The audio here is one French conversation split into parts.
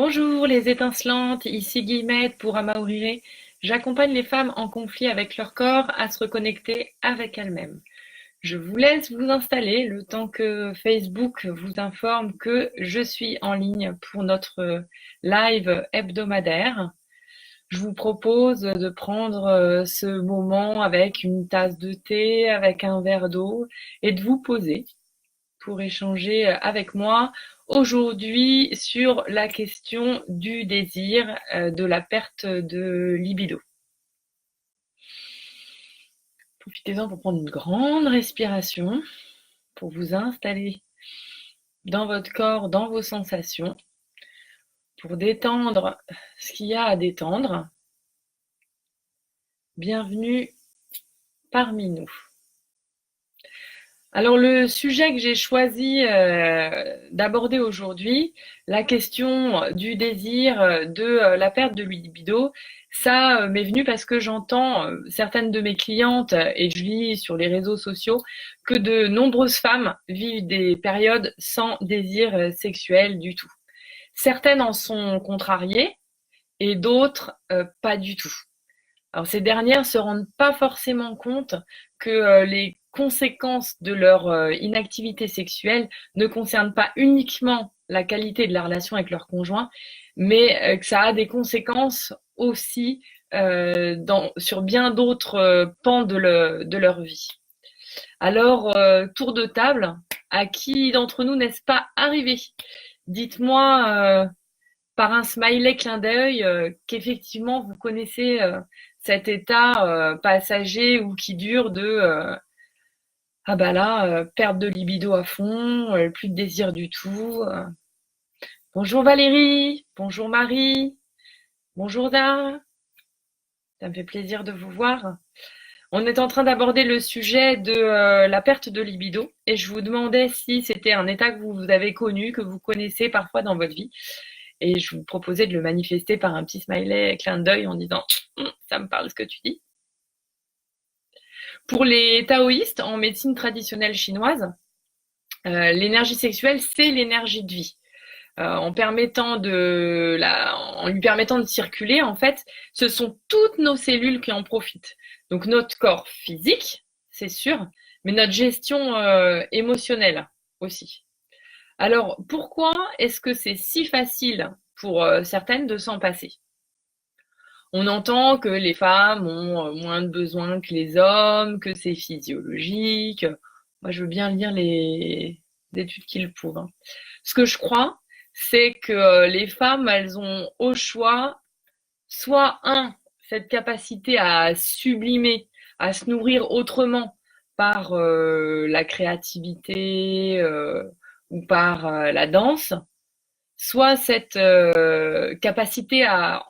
Bonjour les étincelantes, ici Guillemette pour Amaoriré. J'accompagne les femmes en conflit avec leur corps à se reconnecter avec elles-mêmes. Je vous laisse vous installer le temps que Facebook vous informe que je suis en ligne pour notre live hebdomadaire. Je vous propose de prendre ce moment avec une tasse de thé, avec un verre d'eau et de vous poser pour échanger avec moi aujourd'hui sur la question du désir, de la perte de libido. Profitez-en pour prendre une grande respiration, pour vous installer dans votre corps, dans vos sensations, pour détendre ce qu'il y a à détendre. Bienvenue parmi nous. Alors le sujet que j'ai choisi d'aborder aujourd'hui, la question du désir, de la perte de libido, ça m'est venu parce que j'entends certaines de mes clientes et je lis sur les réseaux sociaux que de nombreuses femmes vivent des périodes sans désir sexuel du tout. Certaines en sont contrariées et d'autres pas du tout. Alors ces dernières se rendent pas forcément compte que les conséquences de leur inactivité sexuelle ne concernent pas uniquement la qualité de la relation avec leur conjoint, mais que ça a des conséquences aussi sur bien d'autres pans de leur vie. Alors, tour de table, à qui d'entre nous n'est-ce pas arrivé? Dites-moi par un smiley clin d'œil qu'effectivement vous connaissez cet état passager ou qui dure de ah bah là, perte de libido à fond, plus de désir du tout. Bonjour Valérie, bonjour Marie, bonjour Dara, ça me fait plaisir de vous voir. On est en train d'aborder le sujet de la perte de libido et je vous demandais si c'était un état que vous avez connu, que vous connaissez parfois dans votre vie. Et je vous proposais de le manifester par un petit smiley clin d'œil en disant ça me parle ce que tu dis. Pour les taoïstes en médecine traditionnelle chinoise, l'énergie sexuelle, c'est l'énergie de vie. En lui permettant de circuler, en fait, ce sont toutes nos cellules qui en profitent. Donc notre corps physique, c'est sûr, mais notre gestion émotionnelle aussi. Alors pourquoi est-ce que c'est si facile pour certaines de s'en passer? On entend que les femmes ont moins de besoins que les hommes, que c'est physiologique. Moi, je veux bien lire les études qui le prouvent, hein. Ce que je crois, c'est que les femmes, elles ont au choix soit cette capacité à sublimer, à se nourrir autrement par la créativité ou par la danse, soit cette capacité à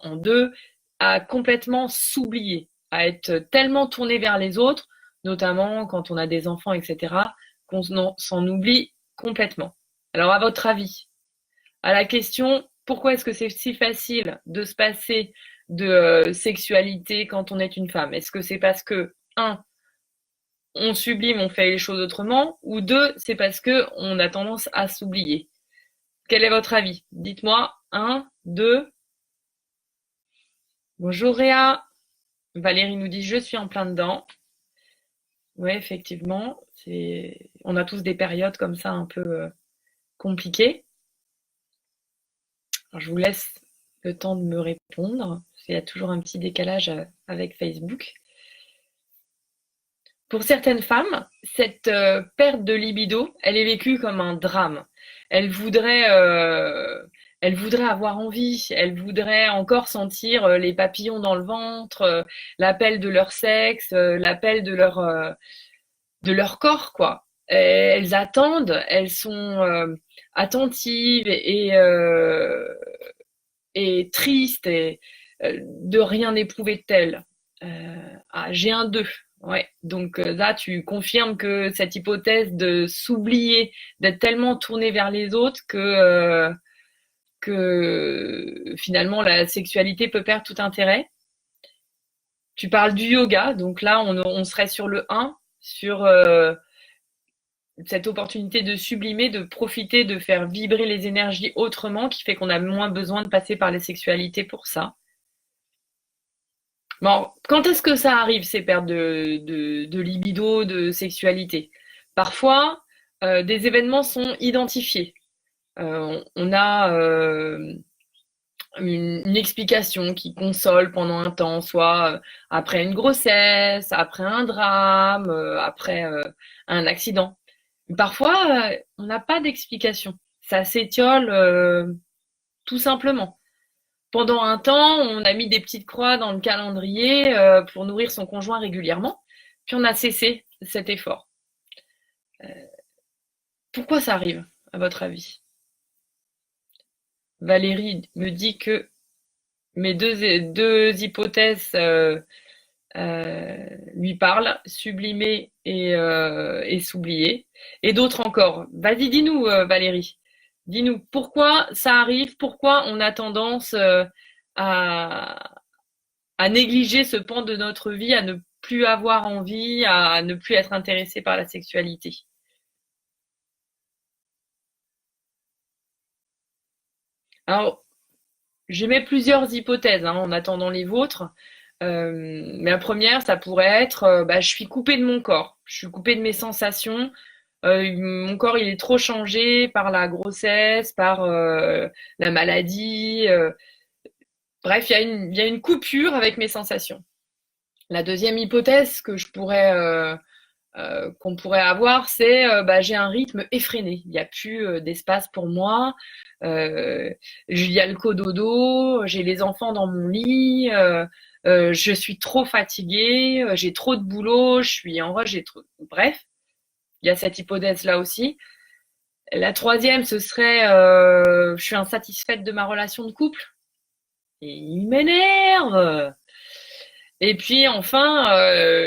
complètement s'oublier, à être tellement tourné vers les autres, notamment quand on a des enfants, etc., qu'on s'en oublie complètement. Alors, à votre avis, à la question pourquoi est-ce que c'est si facile de se passer de sexualité quand on est une femme? Est-ce que c'est parce que, on sublime, on fait les choses autrement, ou deux, c'est parce que on a tendance à s'oublier? Quel est votre avis? Dites-moi. Un, deux. Bonjour Réa. Valérie nous dit je suis en plein dedans. Oui, effectivement, on a tous des périodes comme ça un peu compliquées. Alors, je vous laisse le temps de me répondre, parce qu'il y a toujours un petit décalage avec Facebook. Pour certaines femmes, cette perte de libido, elle est vécue comme un drame. Elles voudraient, elles voudraient avoir envie, elles voudraient encore sentir les papillons dans le ventre, l'appel de leur sexe, l'appel de leur corps, quoi. Et elles attendent, elles sont attentives et tristes et de rien éprouver de tel. J'ai un 2. Ouais, donc là, tu confirmes que cette hypothèse de s'oublier, d'être tellement tourné vers les autres que finalement la sexualité peut perdre tout intérêt. Tu parles du yoga, donc là, on serait sur le 1, sur cette opportunité de sublimer, de profiter, de faire vibrer les énergies autrement, qui fait qu'on a moins besoin de passer par les sexualités pour ça. Bon, quand est-ce que ça arrive, ces pertes de libido, de sexualité? Parfois, des événements sont identifiés. On a une explication qui console pendant un temps, soit après une grossesse, après un drame, après un accident. Parfois, on n'a pas d'explication. Ça s'étiole tout simplement. Pendant un temps, on a mis des petites croix dans le calendrier pour nourrir son conjoint régulièrement, puis on a cessé cet effort. Pourquoi ça arrive, à votre avis? Valérie me dit que mes deux hypothèses lui parlent, sublimer et s'oublier. Et d'autres encore. Vas-y, dis-nous, Valérie. Dis-nous, pourquoi ça arrive? Pourquoi on a tendance à, à négliger ce pan de notre vie, à ne plus avoir envie, à ne plus être intéressé par la sexualité? Alors, j'émets plusieurs hypothèses en attendant les vôtres. Mais la première, ça pourrait être, je suis coupée de mon corps, je suis coupée de mes sensations. Mon corps, il est trop changé par la grossesse, par la maladie. Bref, il y a une coupure avec mes sensations. La deuxième hypothèse que qu'on pourrait avoir, c'est j'ai un rythme effréné. Il n'y a plus d'espace pour moi. Il y a le cododo, j'ai les enfants dans mon lit. Je suis trop fatiguée, j'ai trop de boulot, je suis en rush, j'ai trop. Bref, il y a cette hypothèse-là aussi. La troisième, ce serait je suis insatisfaite de ma relation de couple. Et il m'énerve. Et puis enfin,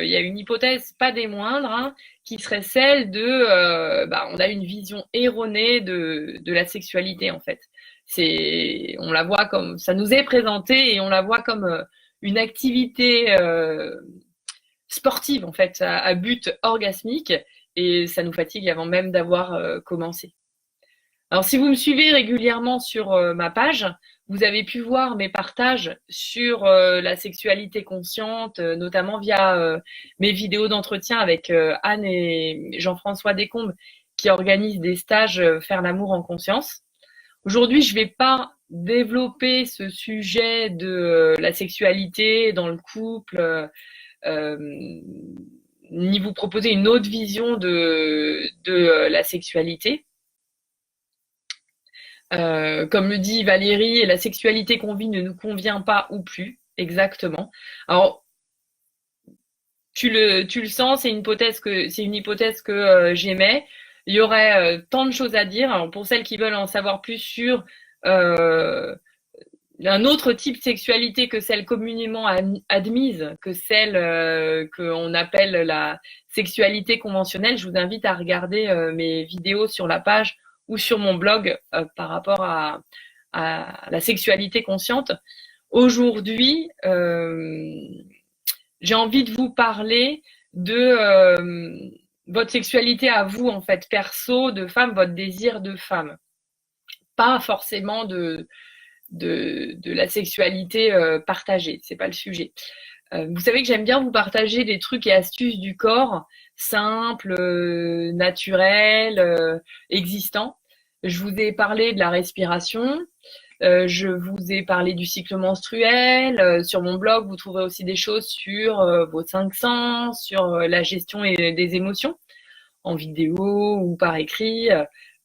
il y a une hypothèse pas des moindres, qui serait celle de, on a une vision erronée de la sexualité en fait. On la voit comme, ça nous est présenté et on la voit comme une activité sportive en fait, à but orgasmique, et ça nous fatigue avant même d'avoir commencé. Alors, si vous me suivez régulièrement sur ma page, vous avez pu voir mes partages sur la sexualité consciente, notamment via mes vidéos d'entretien avec Anne et Jean-François Descombes, qui organisent des stages Faire l'amour en conscience. Aujourd'hui, je ne vais pas développer ce sujet de la sexualité dans le couple, ni vous proposer une autre vision de la sexualité. Comme le dit Valérie, la sexualité qu'on vit ne nous convient pas ou plus, exactement. Alors, tu le sens, c'est une hypothèse que j'émets. Il y aurait tant de choses à dire. Alors, pour celles qui veulent en savoir plus sur euh, un autre type de sexualité que celle communément admise, que celle qu'on appelle la sexualité conventionnelle, je vous invite à regarder mes vidéos sur la page ou sur mon blog par rapport à la sexualité consciente. Aujourd'hui, j'ai envie de vous parler de votre sexualité à vous, en fait, perso, de femme, votre désir de femme. Pas forcément de la sexualité partagée, c'est pas le sujet. Vous savez que j'aime bien vous partager des trucs et astuces du corps, simples, naturels, existants. Je vous ai parlé de la respiration, je vous ai parlé du cycle menstruel. Sur mon blog, vous trouverez aussi des choses sur vos 5 sens, sur la gestion des émotions, en vidéo ou par écrit.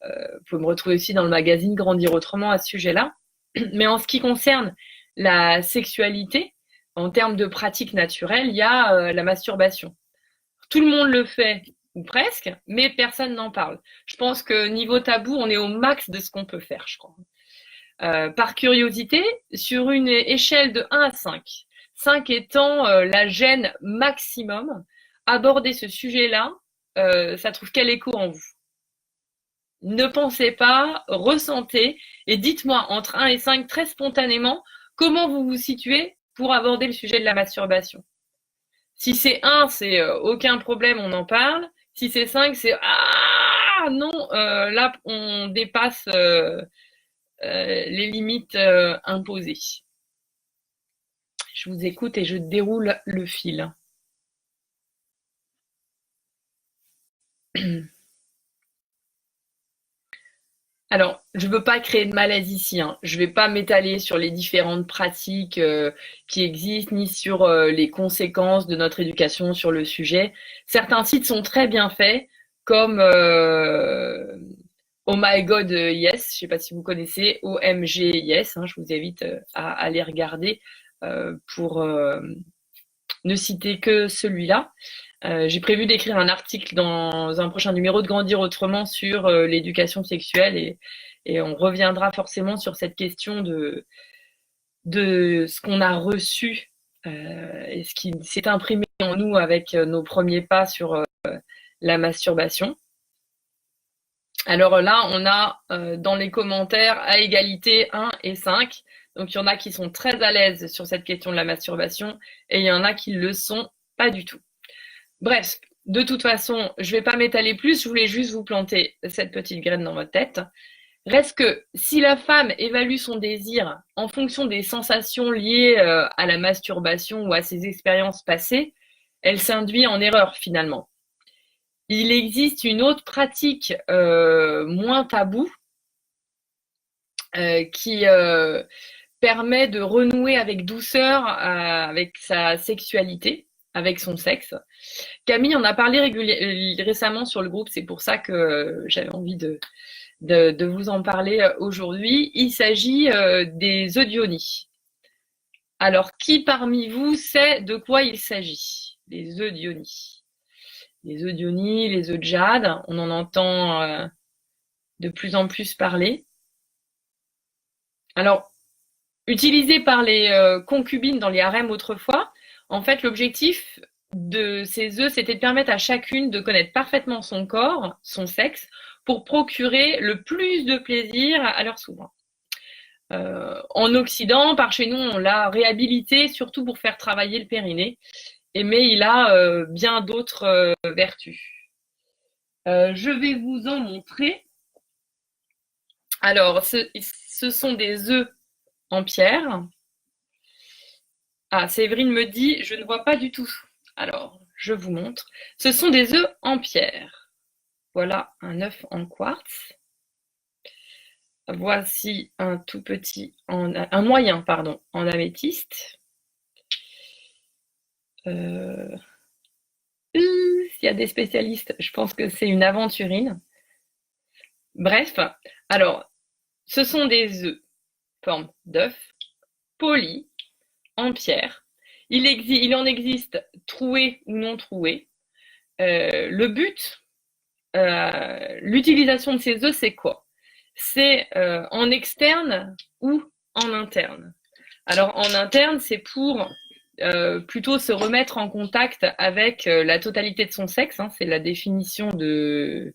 Vous pouvez me retrouver aussi dans le magazine Grandir autrement à ce sujet-là. Mais en ce qui concerne la sexualité, en termes de pratique naturelle, il y a la masturbation. Tout le monde le fait, ou presque, mais personne n'en parle. Je pense que niveau tabou, on est au max de ce qu'on peut faire, je crois. Par curiosité, sur une échelle de 1 à 5, 5 étant la gêne maximum, aborder ce sujet-là, ça trouve quel écho en vous? Ne pensez pas, ressentez, et dites-moi entre 1 et 5 très spontanément comment vous vous situez pour aborder le sujet de la masturbation. Si c'est 1, c'est aucun problème, on en parle. Si c'est 5, c'est ah non, là on dépasse les limites imposées. Je vous écoute et je déroule le fil. Alors, je ne veux pas créer de malaise ici, hein. Je ne vais pas m'étaler sur les différentes pratiques qui existent, ni sur les conséquences de notre éducation sur le sujet. Certains sites sont très bien faits, comme Oh My God Yes, je ne sais pas si vous connaissez, OMG Yes, hein, je vous invite à aller regarder pour ne citer que celui-là. J'ai prévu d'écrire un article dans un prochain numéro de Grandir autrement sur l'éducation sexuelle et on reviendra forcément sur cette question de ce qu'on a reçu et ce qui s'est imprimé en nous avec nos premiers pas sur la masturbation. Alors là, on a dans les commentaires à égalité 1 et 5. Donc il y en a qui sont très à l'aise sur cette question de la masturbation et il y en a qui le sont pas du tout. Bref, de toute façon, je vais pas m'étaler plus, je voulais juste vous planter cette petite graine dans votre tête. Reste que si la femme évalue son désir en fonction des sensations liées à la masturbation ou à ses expériences passées, elle s'induit en erreur finalement. Il existe une autre pratique moins taboue qui permet de renouer avec douceur avec sa sexualité, avec son sexe. Camille en a parlé récemment sur le groupe, c'est pour ça que j'avais envie de vous en parler aujourd'hui. Il s'agit des œufs d'Ioni. Alors, qui parmi vous sait de quoi il s'agit? Les œufs d'Ioni. Les œufs d'Ioni, les œufs de jade, on en entend de plus en plus parler. Alors, utilisés par les concubines dans les harems autrefois, en fait, l'objectif de ces œufs, c'était de permettre à chacune de connaître parfaitement son corps, son sexe, pour procurer le plus de plaisir à leur souverain. En Occident, par chez nous, on l'a réhabilité surtout pour faire travailler le périnée, mais il a bien d'autres vertus. Je vais vous en montrer. Alors, ce sont des œufs en pierre. Ah, Séverine me dit, je ne vois pas du tout. Alors, je vous montre. Ce sont des œufs en pierre. Voilà un œuf en quartz. Voici un tout petit, un moyen, pardon, en améthyste. S'il y a des spécialistes, je pense que c'est une aventurine. Bref, alors, ce sont des œufs, forme d'œuf, polis, en pierre. Il en existe troués ou non troués. Le but, l'utilisation de ces œufs, c'est quoi? C'est en externe ou en interne. Alors en interne, c'est pour plutôt se remettre en contact avec la totalité de son sexe, hein, c'est la définition de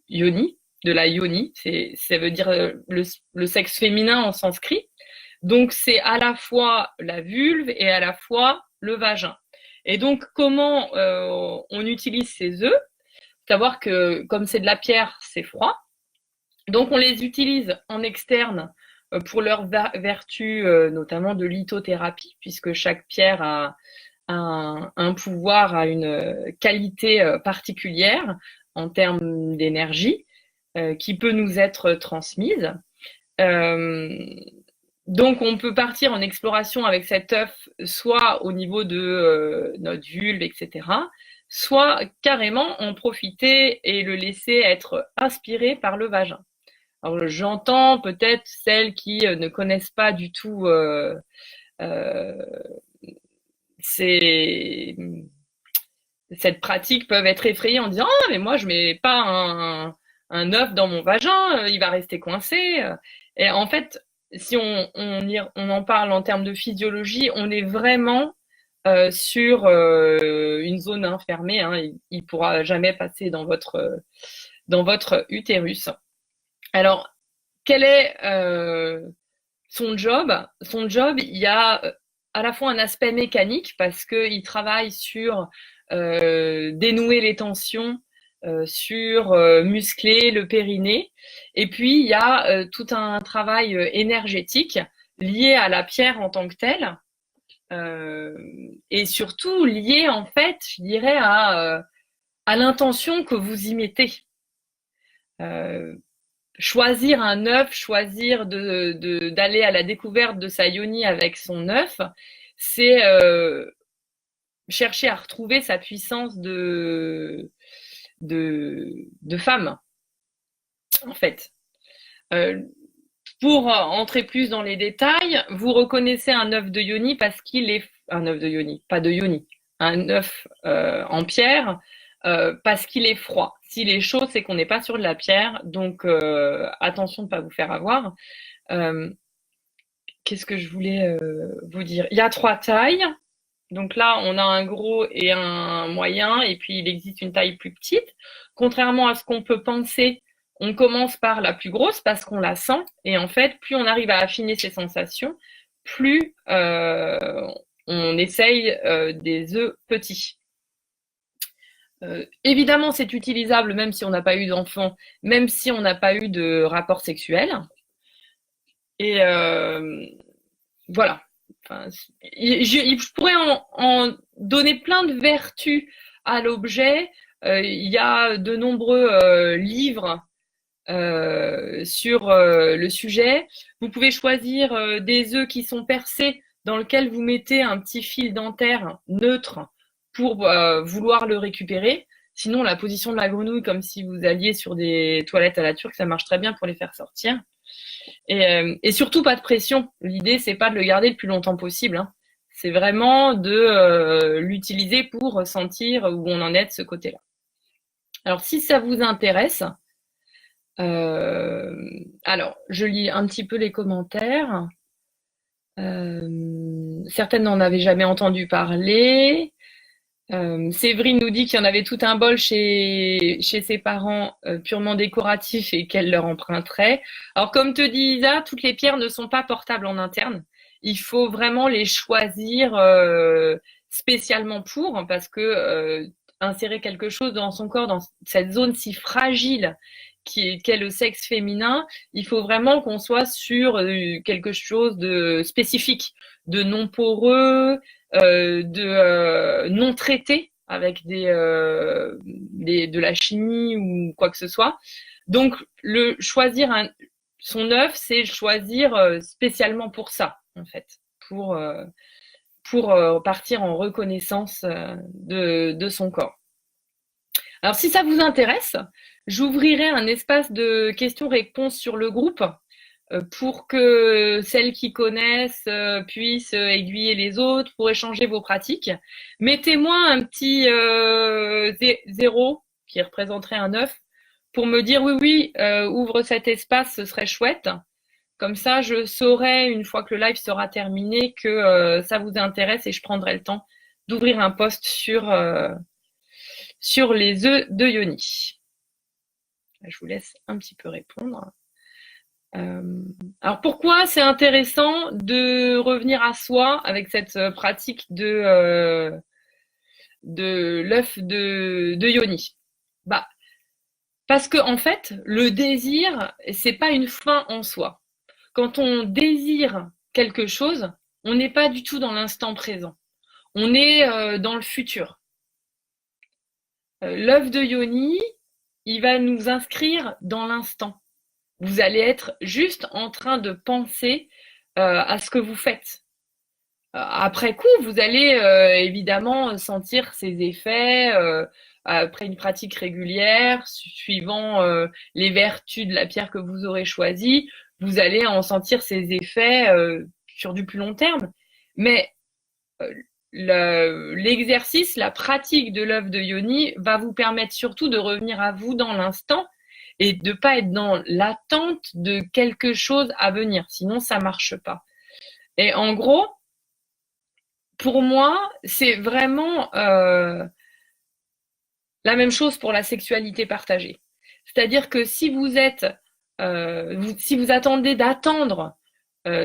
yoni, de la yoni, ça veut dire le sexe féminin en sanskrit. Donc c'est à la fois la vulve et à la fois le vagin. Et donc comment on utilise ces œufs? Savoir que comme c'est de la pierre, c'est froid. Donc on les utilise en externe pour leurs vertus, notamment de lithothérapie, puisque chaque pierre a un pouvoir, a une qualité particulière en termes d'énergie qui peut nous être transmise. Donc on peut partir en exploration avec cet œuf, soit au niveau de notre vulve, etc., soit carrément en profiter et le laisser être aspiré par le vagin. Alors j'entends peut-être celles qui ne connaissent pas du tout cette pratique, peuvent être effrayées en disant ah mais moi je mets pas un œuf dans mon vagin, il va rester coincé. Et en fait, si on en parle en termes de physiologie, on est vraiment sur une zone infermée, hein, il pourra jamais passer dans votre utérus. Alors, quel est son job? Son job, il y a à la fois un aspect mécanique parce qu'il travaille sur dénouer les tensions, sur muscler le périnée. Et puis, il y a tout un travail énergétique lié à la pierre en tant que telle, et surtout lié, en fait, je dirais, à l'intention que vous y mettez. Choisir un œuf, choisir d'aller à la découverte de sa yoni avec son œuf, c'est chercher à retrouver sa puissance de femme, en fait. Pour entrer plus dans les détails, vous reconnaissez un œuf de yoni parce qu'il est un œuf de yoni, pas de yoni, un œuf en pierre parce qu'il est froid. S'il est chaud, c'est qu'on n'est pas sur de la pierre, donc attention de ne pas vous faire avoir. Qu'est-ce que je voulais vous dire? Il y a 3 tailles. Donc là, on a un gros et un moyen, et puis il existe une taille plus petite. Contrairement à ce qu'on peut penser, on commence par la plus grosse parce qu'on la sent, et en fait, plus on arrive à affiner ses sensations, plus on essaye des œufs petits. Évidemment, c'est utilisable même si on n'a pas eu d'enfant, même si on n'a pas eu de rapport sexuel. Et voilà. Enfin, je pourrais en donner plein de vertus à l'objet. Il y a de nombreux livres sur le sujet. Vous pouvez choisir des œufs qui sont percés dans lesquels vous mettez un petit fil dentaire neutre pour vouloir le récupérer. Sinon, la position de la grenouille, comme si vous alliez sur des toilettes à la turque, ça marche très bien pour les faire sortir. Et surtout, pas de pression. L'idée, c'est pas de le garder le plus longtemps possible, hein. C'est vraiment de l'utiliser pour sentir où on en est de ce côté-là. Alors, si ça vous intéresse, alors, je lis un petit peu les commentaires. Certaines n'en avaient jamais entendu parler. Séverine nous dit qu'il y en avait tout un bol chez ses parents purement décoratifs et qu'elle leur emprunterait. Alors comme te dit Isa, toutes les pierres ne sont pas portables en interne. Il faut vraiment les choisir spécialement pour, parce que insérer quelque chose dans son corps, dans cette zone si fragile qu'est le sexe féminin, il faut vraiment qu'on soit sur quelque chose de spécifique, de non poreux, de non traité avec de la chimie ou quoi que ce soit. Donc, choisir son œuf, c'est choisir spécialement pour ça, en fait, pour partir en reconnaissance de son corps. Alors, si ça vous intéresse, j'ouvrirai un espace de questions-réponses sur le groupe pour que celles qui connaissent puissent aiguiller les autres pour échanger vos pratiques. Mettez-moi un petit 0 qui représenterait un 9 pour me dire oui, ouvre cet espace, ce serait chouette. Comme ça, je saurai, une fois que le live sera terminé, que ça vous intéresse et je prendrai le temps d'ouvrir un post sur les œufs de yoni. Je vous laisse un petit peu répondre. Alors pourquoi c'est intéressant de revenir à soi avec cette pratique de l'œuf de yoni? Bah, parce que en fait, le désir, c'est pas une fin en soi. Quand on désire quelque chose, on n'est pas du tout dans l'instant présent. On est dans le futur. L'œuf de yoni, il va nous inscrire dans l'instant. Vous allez être juste en train de penser à ce que vous faites. Après coup, vous allez évidemment sentir ses effets après une pratique régulière, suivant les vertus de la pierre que vous aurez choisie. Vous allez en sentir ses effets sur du plus long terme. Mais l'exercice, la pratique de l'œuf de yoni va vous permettre surtout de revenir à vous dans l'instant et de pas être dans l'attente de quelque chose à venir. Sinon, ça marche pas. Et en gros, pour moi, c'est vraiment la même chose pour la sexualité partagée. C'est-à-dire que si vous êtes, si vous attendez d'attendre,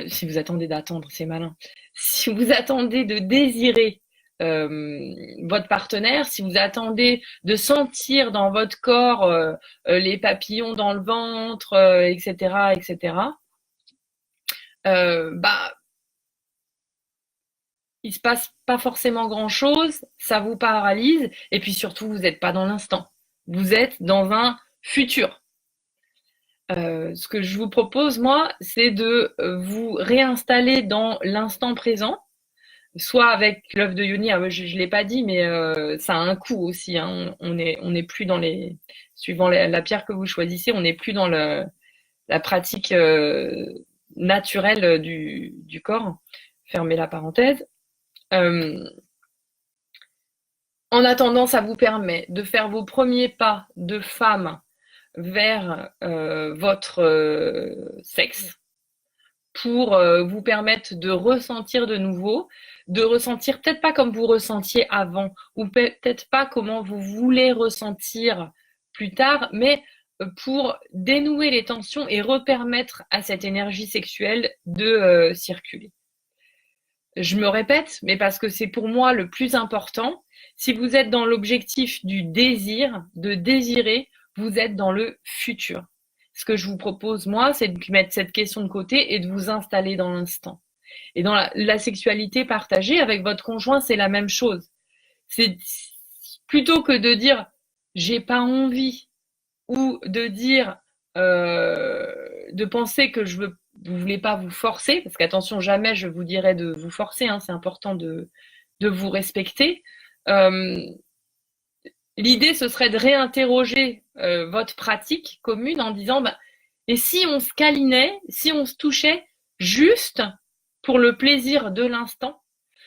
c'est malin. Si vous attendez de désirer votre partenaire, si vous attendez de sentir dans votre corps les papillons dans le ventre, etc., etc., bah, il se passe pas forcément grand-chose, ça vous paralyse, et puis surtout, vous n'êtes pas dans l'instant. Vous êtes dans un futur. Ce que je vous propose, moi, c'est de vous réinstaller dans l'instant présent, soit avec l'œuf de Yoni, je l'ai pas dit, mais ça a un coût aussi. Hein. On est plus dans les, suivant la pierre que vous choisissez, on n'est plus dans la pratique naturelle du corps. Fermez la parenthèse. En attendant, ça vous permet de faire vos premiers pas de femme vers votre sexe pour vous permettre de ressentir de nouveau, de ressentir peut-être pas comme vous ressentiez avant ou peut-être pas comment vous voulez ressentir plus tard, mais pour dénouer les tensions et repermettre à cette énergie sexuelle de circuler. Je me répète, mais parce que c'est pour moi le plus important. Si vous êtes dans l'objectif du désir, de désirer, vous êtes dans le futur. Ce que je vous propose, moi, c'est de mettre cette question de côté et de vous installer dans l'instant. Et dans la sexualité partagée avec votre conjoint, c'est la même chose. C'est plutôt que de dire j'ai pas envie ou de dire de penser que vous voulez pas vous forcer, parce qu'attention, jamais je vous dirais de vous forcer, hein, c'est important de vous respecter. L'idée, ce serait de réinterroger votre pratique commune en disant et si on se câlinait, si on se touchait juste pour le plaisir de l'instant,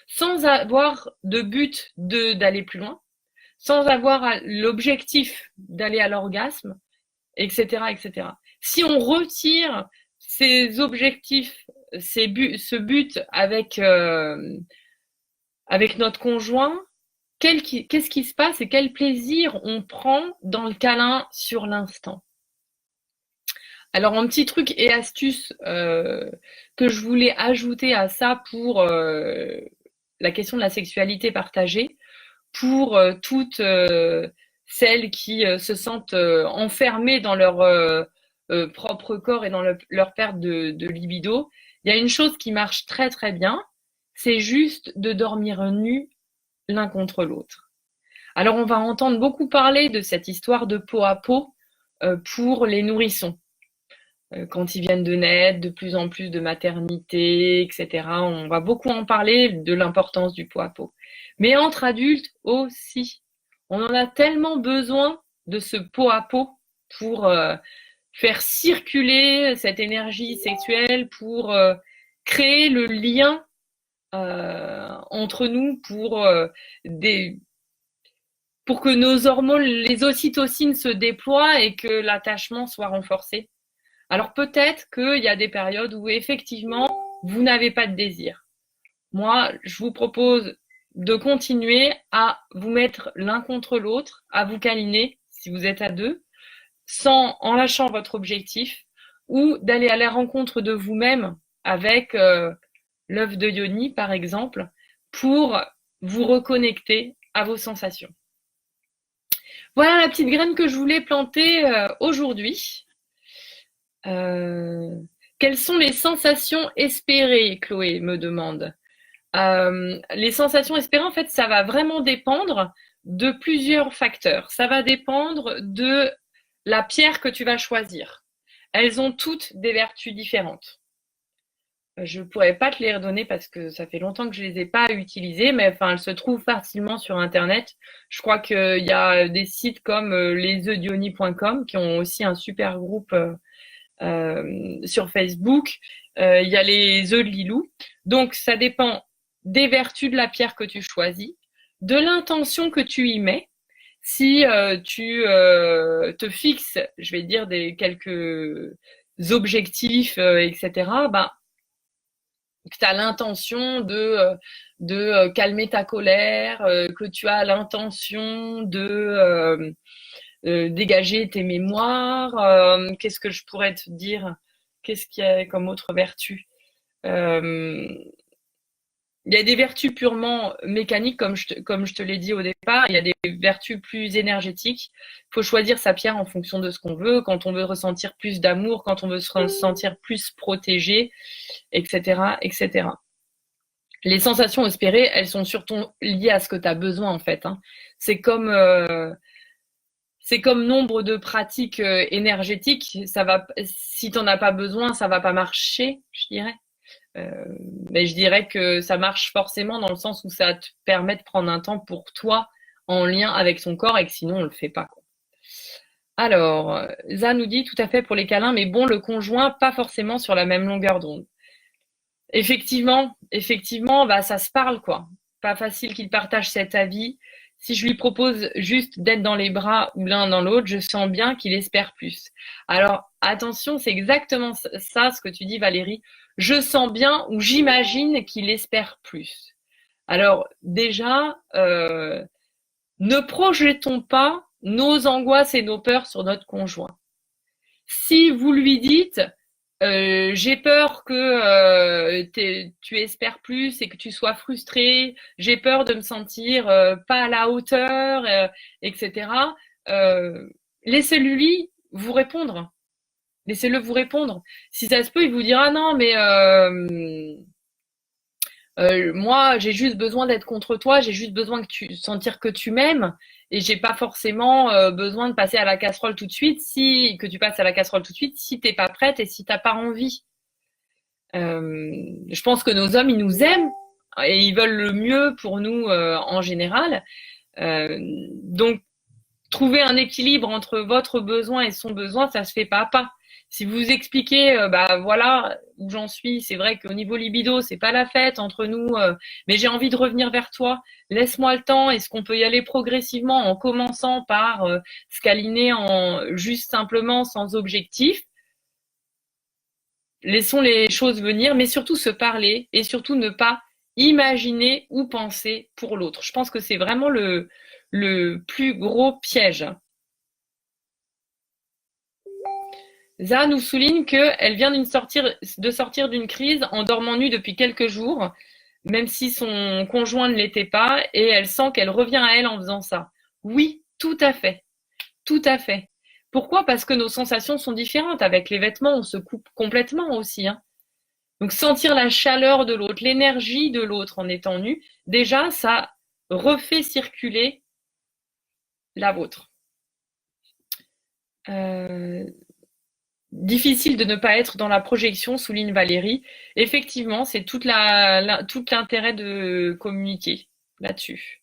sans avoir de but d'aller plus loin, sans avoir l'objectif d'aller à l'orgasme, etc., etc. Si on retire ces objectifs, ce but avec notre conjoint, qu'est-ce qui se passe et quel plaisir on prend dans le câlin sur l'instant. Alors un petit truc et astuce que je voulais ajouter à ça pour la question de la sexualité partagée, pour toutes celles qui se sentent enfermées dans leur propre corps et dans leur perte de libido, il y a une chose qui marche très très bien, c'est juste de dormir nus l'un contre l'autre. Alors on va entendre beaucoup parler de cette histoire de peau à peau pour les nourrissons. Quand ils viennent de naître, de plus en plus de maternité, etc. On va beaucoup en parler de l'importance du peau à peau. Mais entre adultes aussi. On en a tellement besoin de ce peau à peau pour faire circuler cette énergie sexuelle, pour créer le lien entre nous, pour que nos hormones, les ocytocines se déploient et que l'attachement soit renforcé. Alors peut-être qu'il y a des périodes où effectivement vous n'avez pas de désir. Moi, je vous propose de continuer à vous mettre l'un contre l'autre, à vous câliner si vous êtes à deux, en lâchant votre objectif, ou d'aller à la rencontre de vous-même avec l'œuf de Yoni par exemple, pour vous reconnecter à vos sensations. Voilà la petite graine que je voulais planter aujourd'hui. Quelles sont les sensations espérées, Chloé me demande. Les sensations espérées, en fait, ça va vraiment dépendre de plusieurs facteurs. Ça va dépendre de la pierre que tu vas choisir. Elles ont toutes des vertus différentes. Je ne pourrais pas te les redonner parce que ça fait longtemps que je les ai pas utilisées, mais enfin, elles se trouvent facilement sur Internet. Je crois qu'il y a des sites comme leseudionie.com qui ont aussi un super groupe sur Facebook. Il y a les œufs de Lilou. Donc, ça dépend des vertus de la pierre que tu choisis, de l'intention que tu y mets. Si tu te fixes, je vais dire, quelques objectifs, etc., que tu as l'intention de calmer ta colère, que tu as l'intention de dégager tes mémoires. Qu'est-ce que je pourrais te dire? Qu'est-ce qu'il y a comme autre vertu? il y a des vertus purement mécaniques, comme je te l'ai dit au départ. Il y a des vertus plus énergétiques. Il faut choisir sa pierre en fonction de ce qu'on veut. Quand on veut ressentir plus d'amour, quand on veut se sentir plus protégé, etc., etc. Les sensations espérées, elles sont surtout liées à ce que tu as besoin, en fait. Hein. C'est comme, euh, c'est comme nombre de pratiques énergétiques. Ça va, si tu n'en as pas besoin, ça va pas marcher, je dirais. Euh, mais je dirais que ça marche forcément dans le sens où ça te permet de prendre un temps pour toi en lien avec ton corps et que sinon on le fait pas. Quoi. Alors, Za nous dit tout à fait pour les câlins, mais bon, le conjoint, pas forcément sur la même longueur d'onde. Effectivement, bah, ça se parle, quoi. Pas facile qu'il partage cet avis. Si je lui propose juste d'être dans les bras ou l'un dans l'autre, je sens bien qu'il espère plus. Alors, attention, c'est exactement ça ce que tu dis, Valérie. Je sens bien ou j'imagine qu'il espère plus. Alors, déjà, ne projetons pas nos angoisses et nos peurs sur notre conjoint. Si vous lui dites, j'ai peur que tu espères plus et que tu sois frustré. J'ai peur de me sentir pas à la hauteur, etc. Euh, Laissez-le vous répondre. Laissez-le vous répondre. Si ça se peut, il vous dira non, mais moi, j'ai juste besoin d'être contre toi, j'ai juste besoin que tu sentir que tu m'aimes et j'ai pas forcément besoin de passer à la casserole tout de suite que tu passes à la casserole tout de suite si t'es pas prête et si t'as pas envie. Je pense que nos hommes, ils nous aiment et ils veulent le mieux pour nous en général. Donc, trouver un équilibre entre votre besoin et son besoin, ça se fait pas à pas. Si vous expliquez, bah voilà où j'en suis, c'est vrai qu'au niveau libido, c'est pas la fête entre nous, mais j'ai envie de revenir vers toi. Laisse-moi le temps. Est-ce qu'on peut y aller progressivement en commençant par se câliner en juste simplement sans objectif? Laissons les choses venir, mais surtout se parler et surtout ne pas imaginer ou penser pour l'autre. Je pense que c'est vraiment le plus gros piège. Za nous souligne qu'elle vient de sortir d'une crise en dormant nue depuis quelques jours, même si son conjoint ne l'était pas, et elle sent qu'elle revient à elle en faisant ça. Oui, tout à fait. Tout à fait. Pourquoi? Parce que nos sensations sont différentes. Avec les vêtements, on se coupe complètement aussi. Hein. Donc sentir la chaleur de l'autre, l'énergie de l'autre en étant nu, déjà, ça refait circuler la vôtre. Difficile de ne pas être dans la projection, souligne Valérie. Effectivement, c'est tout l'intérêt de communiquer là-dessus.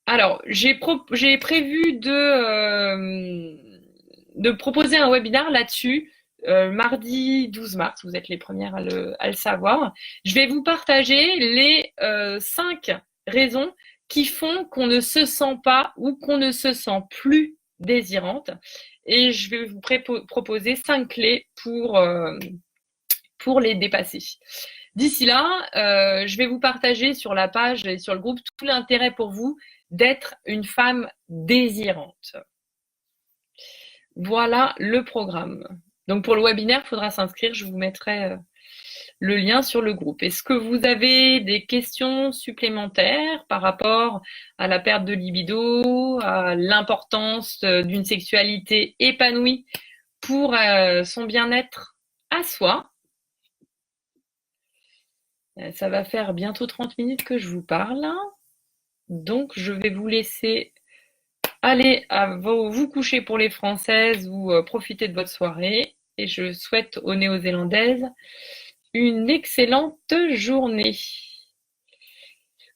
Alors, j'ai prévu de proposer un webinaire là-dessus. Mardi 12 mars, vous êtes les premières à le savoir. Je vais vous partager les 5 raisons qui font qu'on ne se sent pas ou qu'on ne se sent plus désirante. Et je vais vous proposer 5 clés pour les dépasser. D'ici là, je vais vous partager sur la page et sur le groupe tout l'intérêt pour vous d'être une femme désirante. Voilà le programme. Donc pour le webinaire, il faudra s'inscrire. Je vous mettrai le lien sur le groupe. Est-ce que vous avez des questions supplémentaires par rapport à la perte de libido, à l'importance d'une sexualité épanouie pour son bien-être à soi? Ça va faire bientôt 30 minutes que je vous parle. Donc je vais vous laisser aller vous coucher pour les Françaises ou profiter de votre soirée. Et je souhaite aux Néo-Zélandaises une excellente journée.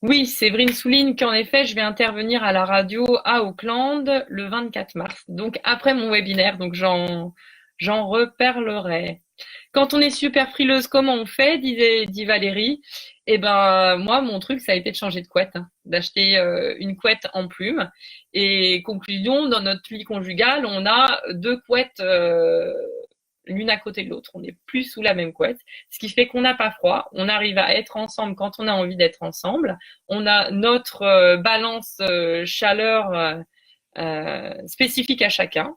Oui, Séverine souligne qu'en effet, je vais intervenir à la radio à Auckland le 24 mars. Donc après mon webinaire, donc j'en reparlerai. Quand on est super frileuse, comment on fait, dit Valérie. Eh ben moi, mon truc, ça a été de changer de couette, hein, d'acheter une couette en plume. Et conclusion, dans notre lit conjugal, on a 2 couettes l'une à côté de l'autre. On n'est plus sous la même couette, ce qui fait qu'on n'a pas froid. On arrive à être ensemble quand on a envie d'être ensemble. On a notre balance chaleur spécifique à chacun.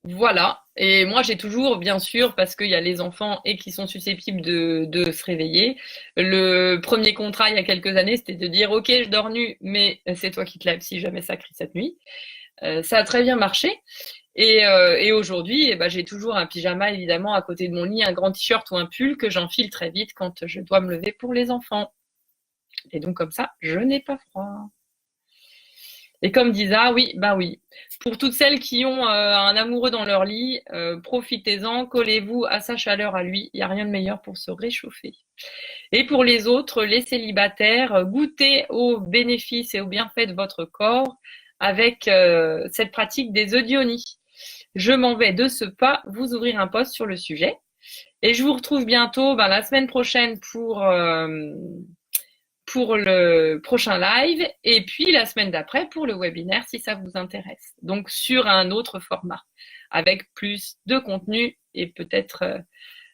Voilà. Et moi, j'ai toujours, bien sûr, parce qu'il y a les enfants et qui sont susceptibles de se réveiller. Le premier contrat, il y a quelques années, c'était de dire, OK, je dors nu, mais c'est toi qui te lèves si jamais ça crie cette nuit. Ça a très bien marché. Et aujourd'hui, eh ben, j'ai toujours un pyjama, évidemment, à côté de mon lit, un grand t-shirt ou un pull que j'enfile très vite quand je dois me lever pour les enfants. Et donc, comme ça, je n'ai pas froid. Et comme Disa, oui, bah oui. Pour toutes celles qui ont un amoureux dans leur lit, profitez-en, collez-vous à sa chaleur à lui. Il n'y a rien de meilleur pour se réchauffer. Et pour les autres, les célibataires, goûtez aux bénéfices et aux bienfaits de votre corps avec cette pratique des œdionis. Je m'en vais de ce pas vous ouvrir un post sur le sujet. Et je vous retrouve bientôt la semaine prochaine pour le prochain live et puis la semaine d'après pour le webinaire si ça vous intéresse. Donc sur un autre format avec plus de contenu et peut-être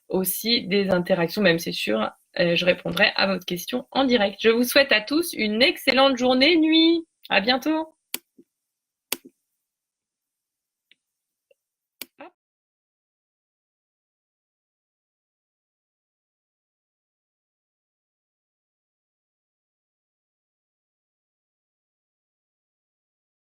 aussi des interactions, même c'est sûr, je répondrai à votre question en direct. Je vous souhaite à tous une excellente journée, nuit. À bientôt.